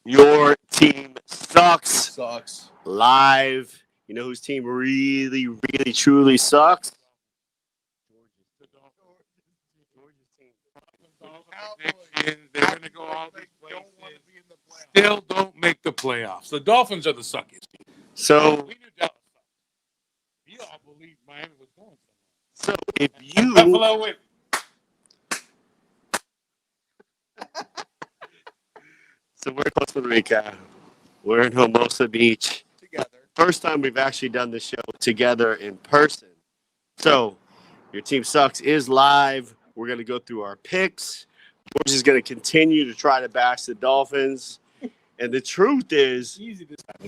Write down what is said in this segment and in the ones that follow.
Your team sucks. Sucks. Live. You know whose team really, really, truly sucks? They're going to go all these places. Still don't make the playoffs. The Dolphins are the suckiest team. So, We knew Dallas sucked. You all believed Miami was going so if you Buffalo win. So we're in Costa Rica. We're in Hermosa Beach. Together. First time we've actually done this show together in person. So your team sucks is live. We're going to go through our picks. George is going to continue to try to bash the Dolphins. And the truth is,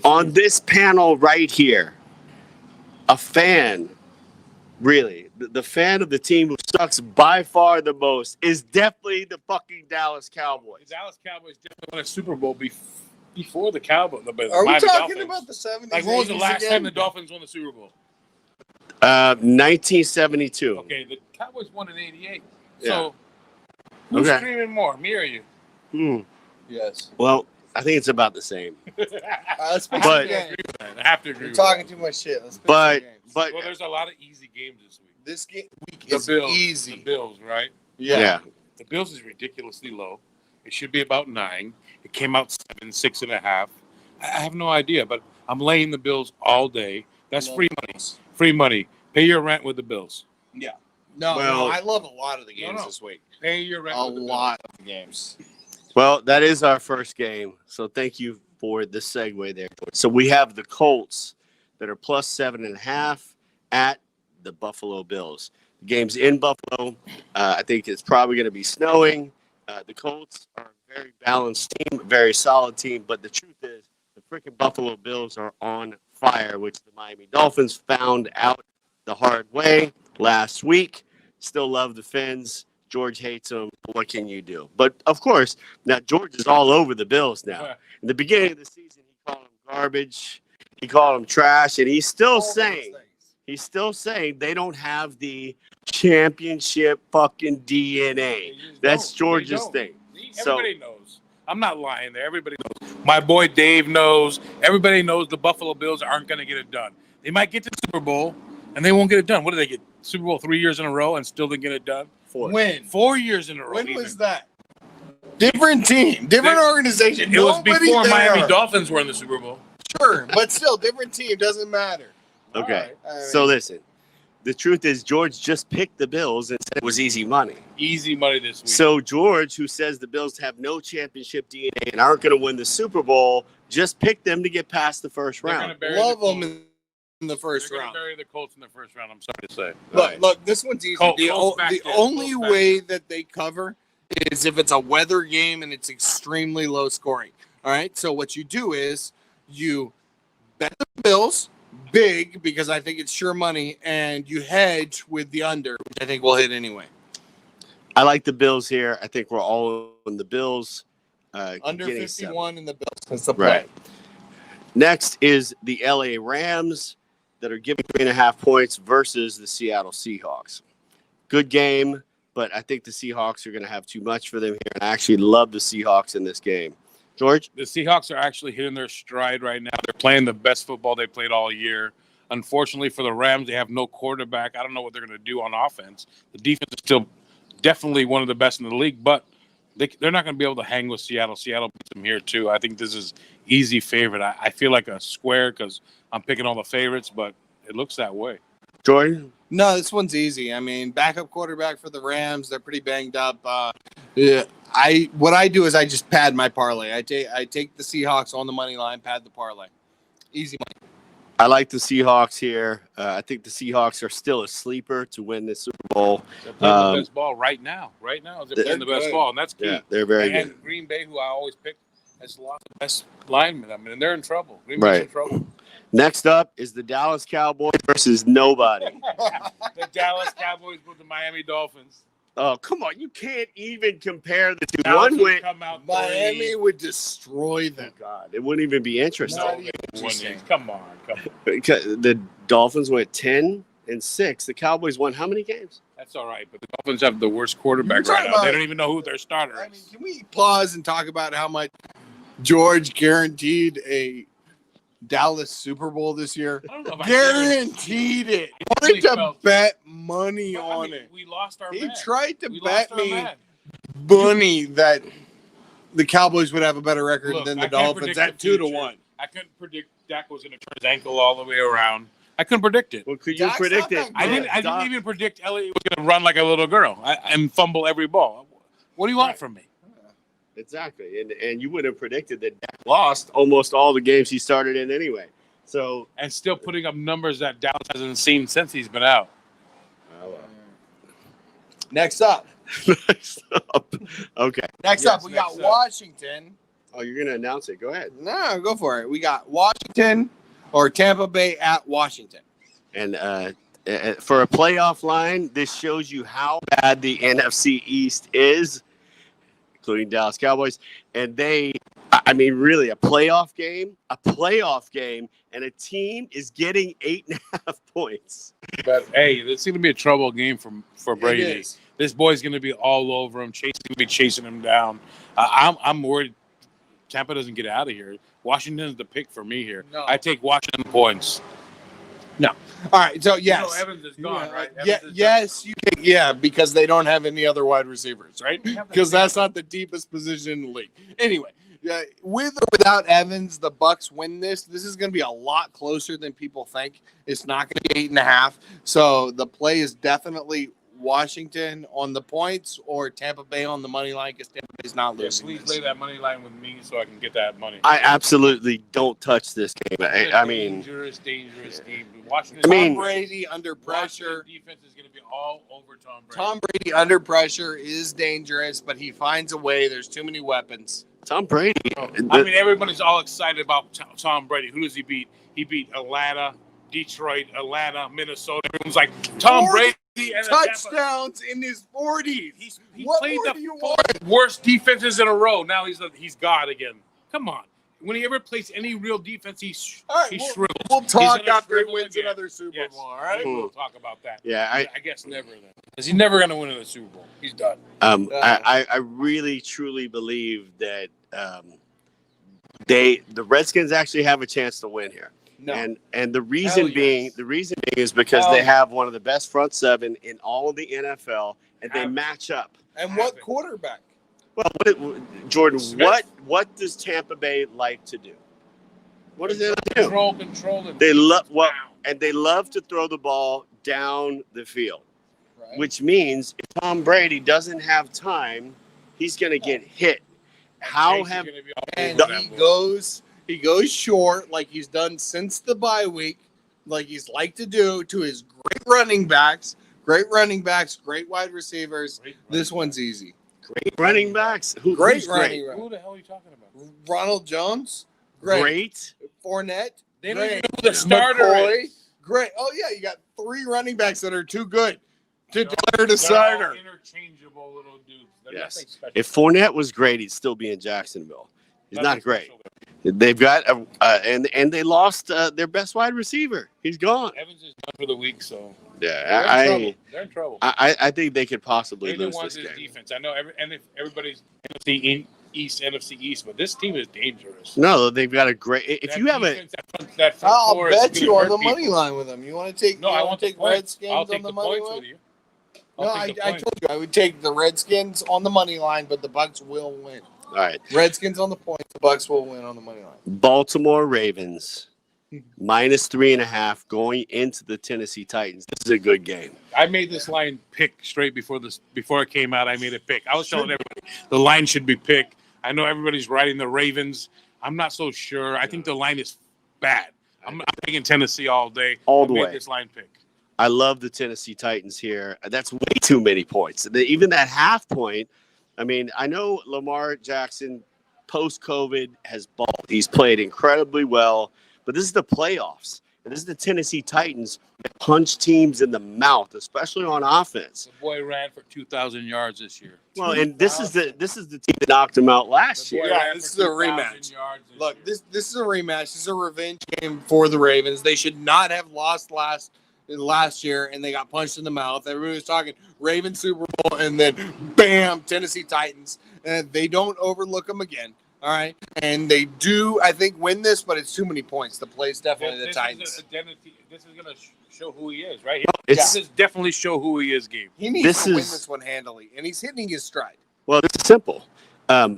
on this panel right here, a fan, really, the fan of the team who sucks by far the most is definitely the fucking Dallas Cowboys. The Dallas Cowboys definitely won a Super Bowl before the Cowboys. Are we talking Dolphins. about the 70s? Like, when was the 80s last again? time the Dolphins won the Super Bowl? 1972. Okay, the Cowboys won in '88. Yeah. So, who's Okay. screaming more, me or you? Yes. Well, I think it's about the same. Let's pick But- some games. I have to agree. You're with talking that. too much shit. Let's pick But- some games. But Well, there's a lot of easy games this week. This week The is Bills, easy. The Bills, right? yeah. The Bills is ridiculously low. It should be about 9. It came out 7, 6.5. I have no idea, but I'm laying the Bills all day. That's free money. Free money. Pay your rent with the Bills. No, Well- I love a lot of the games No. this week. Pay your rent A with the lot of the games. Well, that is our first game. So thank you for the segue there. So we have the Colts that are plus 7.5 at the Buffalo Bills. The game's in Buffalo. I think it's probably going to be snowing. The Colts are a very balanced team, very solid team. But the truth is, the freaking Buffalo Bills are on fire, which the Miami Dolphins found out the hard way last week. Still love the Fins. George hates them. What can you do? But, of course, now George is all over the Bills now. Bills. In the beginning of the season, he called them garbage. He called them trash. And he's still saying they don't have the championship fucking DNA. They just That's don't. George's They don't. thing. Everybody knows. I'm not lying there. Everybody knows. My boy Dave knows. Everybody knows the Buffalo Bills aren't going to get it done. They might get to the Super Bowl, and they won't get it done. What did they get? Super Bowl 3 years in a row and still didn't get it done? When? 4 years in a row. When even. was that? Different team, different organization. It was Nobody before there. Miami Dolphins were in the Super Bowl. Sure, but still, different team. Doesn't matter. Okay. All right. So listen, the truth is George just picked the Bills and said it was easy money. Easy money this week. So George, who says the Bills have no championship DNA and aren't going to win the Super Bowl, just picked them to get past the first They're round. gonna bury Love the them Colts. in the first They're round. gonna bury the Colts in the first round. I'm sorry to say. Look, this one's easy. Colts the back the in. only Colts back way that they cover is if it's a weather game and it's extremely low scoring. All right. So what you do is you bet the Bills big because I think it's sure money, and you hedge with the under, which I think will hit anyway. I like the Bills here. I think we're all on the Bills. Under getting 51 in the Bills. That's the play. Right. Next is the LA Rams that are giving 3.5 points versus the Seattle Seahawks. Good game, but I think the Seahawks are going to have too much for them here. And I actually love the Seahawks in this game. George? The Seahawks are actually hitting their stride right now. They're playing the best football they played all year. Unfortunately for the Rams, they have no quarterback. I don't know what they're going to do on offense. The defense is still definitely one of the best in the league, but they're not going to be able to hang with Seattle. Seattle beats them here, too. I think this is easy favorite. I feel like a square because I'm picking all the favorites, but it looks that way. Jordan? No, this one's easy. I mean, backup quarterback for the Rams. They're pretty banged up. What I do is I just pad my parlay. I take the Seahawks on the money line, pad the parlay. Easy money. I like the Seahawks here. I think the Seahawks are still a sleeper to win this Super Bowl. They're playing the best ball right now. Right now, they're playing the best good. ball, and that's key. Yeah, they're very and good. Green Bay, who I always pick, has lost the best linemen. I mean, they're in trouble. Green Bay's Right. in trouble. Next up is the Dallas Cowboys versus nobody. The Dallas Cowboys with the Miami Dolphins. Oh, come on. You can't even compare the two. Dallas One would went. come out Miami would destroy Oh, them. God, it wouldn't even be interesting. Not three. even interesting. Come on. Because the Dolphins went 10-6. The Cowboys won how many games? That's all right, but the Dolphins have the worst quarterback You're right talking now. They about- don't even know who their starter I mean, is. can we pause and talk about how much George guaranteed a Dallas Super Bowl this year. I don't know if I Guaranteed it. really Wanted to felt- bet money But, I on mean, it. we lost our He man. tried to We bet lost our me man. money that the Cowboys would have a better record Look, than I the can't Dolphins predict at the 2-1. I couldn't predict Dak was going to turn his ankle all the way around. I couldn't predict it. Well, could you Dak's predict not it? that I good. didn't. I Doc- didn't even predict Elliott was going to run like a little girl and fumble every ball. What do you want Right. from me? Exactly, and you would have predicted that Dak lost almost all the games he started in anyway. So, And still putting up numbers that Dallas hasn't seen since he's been out. Next up. okay. Next Yes, up, we got next up. Washington. Oh, you're gonna announce it? Go ahead. No, go for it. We got Washington or Tampa Bay at Washington. And for a playoff line, this shows you how bad the NFC East is, including Dallas Cowboys. And I mean, really, a playoff game, and a team is getting 8.5 points. But hey, it's going to be a trouble game for Brady. It is. This boy's going to be all over him, chasing him down. I'm worried Tampa doesn't get out of here. Washington's the pick for me here. No. I take Washington points. All right, so yes. You know Evans is gone, right? Yeah, Evans is yes, you can, yeah, because they don't have any other wide receivers, right? They have the- Because that's not the deepest position in the league. Anyway, with or without Evans, the Bucks win this. This is going to be a lot closer than people think. It's not going to be 8.5. So the play is definitely Washington on the points or Tampa Bay on the money line because Tampa Bay's not Yeah, losing. please this. lay that money line with me so I can get that money. I absolutely don't touch this game. It's a I mean, dangerous game. Washington. I mean- Tom Brady under pressure. Defense is going to be all over Tom Brady. Tom Brady under pressure is dangerous, but he finds a way. There's too many weapons. Tom Brady. I mean, everybody's all excited about Tom Brady. Who does he beat? He beat Atlanta, Detroit, Minnesota. Everyone's like, Tom 40 Brady and the Tampa. Touchdowns in his 40s. He What played more the do you four want? worst defenses in a row. Now he's God again. Come on. When he ever plays any real defense, he All right, shrivels. We'll He's talk gonna after he shrivel wins again. another Super Yes, Bowl. All right. we'll talk about that. Yeah, I guess never then, because he's never going to win in the Super Bowl. He's done. I really truly believe that the Redskins actually have a chance to win here. No. And the Hell reason yes. being is because Hell they yes. have one of the best front seven in all of the NFL, and they Have it. match up. And what quarterback? Well, Jordan, Smith. what does Tampa Bay like to do? What does they like to do? Control. And They love down. and they love to throw the ball down the field, Right. which means if Tom Brady doesn't have time, he's going to get hit. How Chase is have gonna be all And over he that boy. goes short like he's done since the bye week, like he's like to do to his great running backs, great wide receivers. Great This one's easy. great running backs? Great Who's running Who back. the hell are you talking about? Ronald Jones, Great. Fournette, They don't great. even know who the starter McCoy, is. great. Oh yeah, you got 3 running backs that are too good to declare the They're all starter. interchangeable little dudes. They're Yes. nothing special. If Fournette was great, he'd still be in Jacksonville. He's Nothing not great. special. They've got and they lost their best wide receiver. He's gone. Evans is done for the week, so Yeah, they're in trouble. I think they could possibly Neither lose one's this his game. defense. I know everybody's NFC East, but this team is dangerous. No, they've got a great. If That you have a defense, that front I'll four is bet gonna you on hurt the people. money line with them. You want to take? No, you I wanna want the take points. Redskins I'll take on the the money points line. with you. No, I'll I take the told points. you I would take the Redskins on the money line, but the Bucks will win. all right, Redskins on the points, the Bucks will win on the money line. Baltimore Ravens minus 3.5 going into the Tennessee Titans. This is a good game. I made this line pick straight before it came out. I made it pick. I was telling everybody the line should be pick. I know everybody's riding the Ravens. I'm not so sure. I think the line is bad. I'm taking Tennessee all day. All I the made way. this line pick. I love the Tennessee Titans here. That's way too many points. Even that half point. I mean, I know Lamar Jackson post-COVID has balled. He's played incredibly well, but this is the playoffs. And this is the Tennessee Titans that punch teams in the mouth, especially on offense. The boy ran for 2,000 yards this year. Well, and this is the team that knocked him out last The boy year. Yeah, ran this for is a 2,000 rematch. yards Look, year. this is a rematch. This is a revenge game for the Ravens. They should not have lost last year, and they got punched in the mouth. Everybody was talking Ravens Super Bowl, and then bam, Tennessee Titans. And they don't overlook them again. All right, and they do, I think, win this, but it's too many points. The play's definitely the This Titans. is identity. This is gonna show who he is, right? It's- This is definitely show who he is, Gabe. He needs This to win is- this one handily, and he's hitting his stride. Well, it's simple.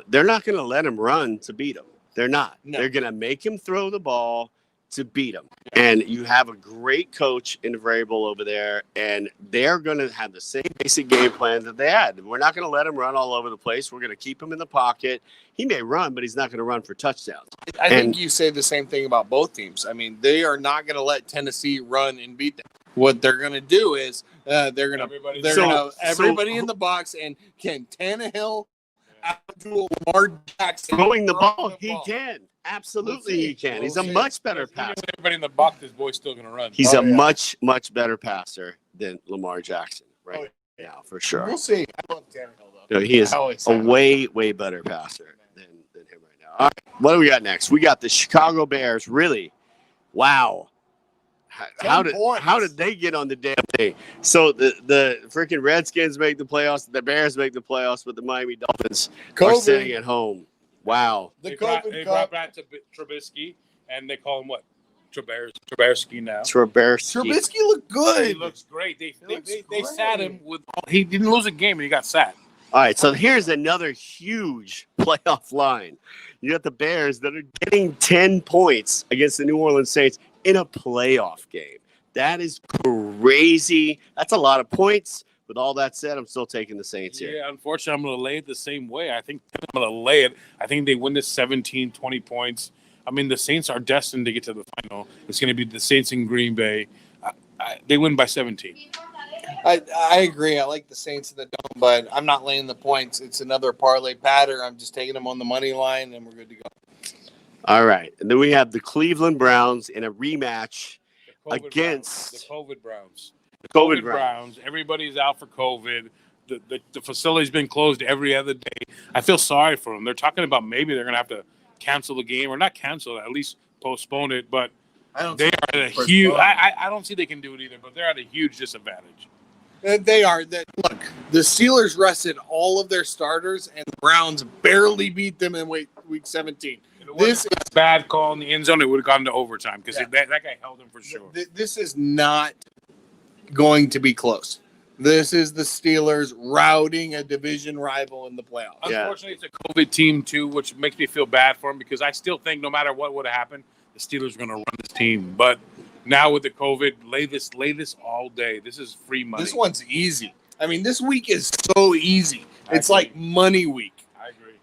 They're not going to let him run to beat him. They're not. No. They're going to make him throw the ball to beat him. And you have a great coach in Vrabel over there, and they're going to have the same basic game plan that they had. We're not going to let him run all over the place. We're going to keep him in the pocket. He may run, but he's not going to run for touchdowns. I And- think you say the same thing about both teams. I mean, they are not going to let Tennessee run and beat them. What they're going to do is they're going to everybody in the box, and can Tannehill outdo Lamar Jackson Throwing the throwing ball, he can. Absolutely, We'll he can. He's We'll a see. much better Even passer. with everybody in the box, this boy's still gonna run. He's Oh, a yeah. much better passer than Lamar Jackson right now, for sure. We'll see. I love Tannehill, though. No, he is I always a say that. way better passer than him right now. All right, what do we got next? We got the Chicago Bears. Really? Wow. How 10 did points. they get on the damn thing? So the freaking Redskins make the playoffs, the Bears make the playoffs, but the Miami Dolphins are sitting COVID, at home. Wow. the They COVID brought Cup. back to Trubisky, and they call him what? Trubisky now. Trubisky. Trubisky looked He good. looks great. They looks sat great. him with. He didn't lose a game, and he got sat. All right, so here's another huge playoff line. You got the Bears that are getting 10 points against the New Orleans Saints in a playoff game. That is crazy. That's a lot of points. With all that said, I'm still taking the Saints here. Yeah, unfortunately, I'm going to lay it the same way. I think I'm going to lay it. I think they win this 17, 20 points. I mean, the Saints are destined to get to the final. It's going to be the Saints in Green Bay. They win by 17. I agree. I like the Saints in the dome, but I'm not laying the points. It's another parlay pattern. I'm just taking them on the money line, and we're good to go. All right. And then we have the Cleveland Browns in a rematch The COVID against Browns, the COVID Browns. the COVID Browns. Browns. Everybody's out for COVID. The facility's been closed every other day. I feel sorry for them. They're talking about maybe they're going to have to cancel the game, or not cancel it, at least postpone it. But I don't. they are at a huge. I don't see they can do it either. But they're at a huge disadvantage. They are. Look, the Steelers rested all of their starters, and the Browns barely beat them in week 17. This is a bad call in the end zone. It would have gone to overtime because Yeah. that guy held him for sure. This is not going to be close. This is the Steelers routing a division rival in the playoffs. Yeah. Unfortunately, it's a COVID team too, which makes me feel bad for him because I still think no matter what would have happened, the Steelers are going to run this team. But now with the COVID, lay this all day. This is free money. This one's easy. I mean, this week is so easy. It's I agree. like money week. I agree.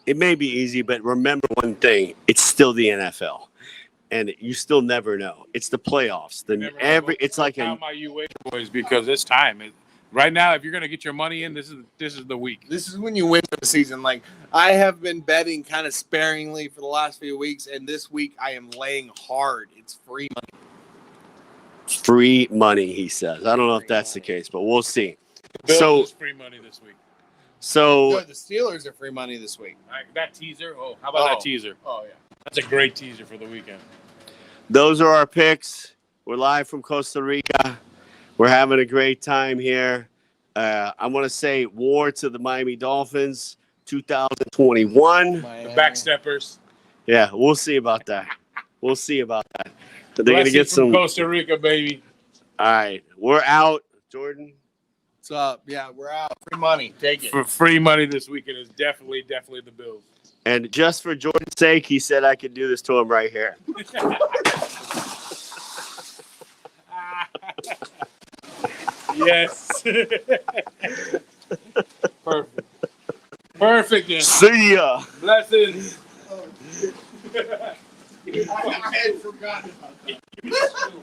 It may be easy, but remember one thing: it's still the NFL, and you still never know. It's the playoffs. It's like count my UA boys because it's time. Right now, if you're going to get your money in, this is the week. This is when you win for the season. Like, I have been betting kind of sparingly for the last few weeks, and this week I am laying hard. It's free money. free money. He says. I don't know if that's the case, but we'll see. Bills So- is free money this week. So No, the Steelers are free money this week. That teaser. Oh, how about that teaser? Oh, yeah. That's a great teaser for the weekend. those are our picks. We're live from Costa Rica. We're having a great time here. I want to say war to the Miami Dolphins 2021. The backsteppers. Yeah, we'll see about that. We'll see about that. They're going to Blessings get from some. Costa Rica, baby. All right. We're out. Jordan. What's up? Yeah, we're out. Free money. Take it. For free money this weekend is definitely the Bills. And just for Jordan's sake, he said I could do this to him right here. Yes. Perfect. Perfect. Then. See ya. Blessings. I had forgotten about that.